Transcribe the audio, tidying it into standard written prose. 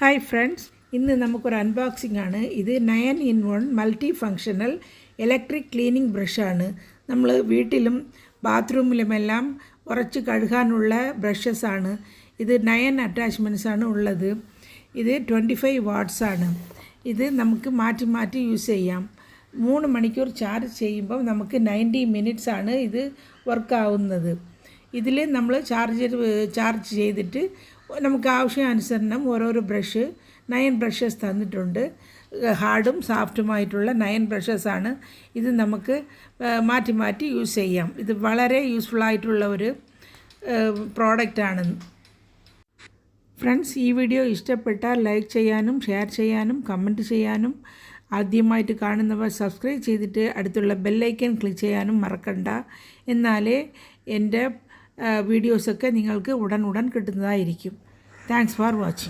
Hi friends, ഇന്ന് നമുക്കൊരു unboxing ആണ്. ഇത് 9-in-1 multi functional electric cleaning ബ്രഷാണ്. നമ്മൾ വീട്ടിലും ബാത്റൂമിലുമെല്ലാം ഉറച്ച് കഴുകാനുള്ള ബ്രഷസാണ്. ഇത് 9 അറ്റാച്ച്മെൻറ്റ്സാണ് ഉള്ളത്. ഇത് 25 വാട്ട്സ് ആണ്. ഇത് നമുക്ക് മാറ്റി മാറ്റി യൂസ് ചെയ്യാം. 3 മണിക്കൂർ ചാർജ് ചെയ്യുമ്പോൾ നമുക്ക് 90 മിനിറ്റ്സ് ആണ് ഇത് വർക്കാവുന്നത്. ഇതിൽ നമ്മൾ ചാർജ് ചെയ്തിട്ട് നമുക്ക് ആവശ്യാനുസരണം ഓരോരോ ബ്രഷ് 9 ബ്രഷസ് തന്നിട്ടുണ്ട്. ഹാർഡും സോഫ്റ്റുമായിട്ടുള്ള 9 ബ്രഷസാണ്. ഇത് നമുക്ക് മാറ്റി മാറ്റി യൂസ് ചെയ്യാം. ഇത് വളരെ യൂസ്ഫുള്ളായിട്ടുള്ള ഒരു പ്രോഡക്റ്റാണ്. ഫ്രണ്ട്സ്, ഈ വീഡിയോ ഇഷ്ടപ്പെട്ടാൽ ലൈക്ക് ചെയ്യാനും ഷെയർ ചെയ്യാനും കമൻറ്റ് ചെയ്യാനും, ആദ്യമായിട്ട് കാണുന്നവർ സബ്സ്ക്രൈബ് ചെയ്തിട്ട് അടുത്തുള്ള ബെല്ലൈക്കൺ ക്ലിക്ക് ചെയ്യാനും മറക്കണ്ട. എന്നാലേ എൻ്റെ വീഡിയോസൊക്കെ നിങ്ങൾക്ക് ഉടൻ കിട്ടുന്നതായിരിക്കും. Thanks for watching.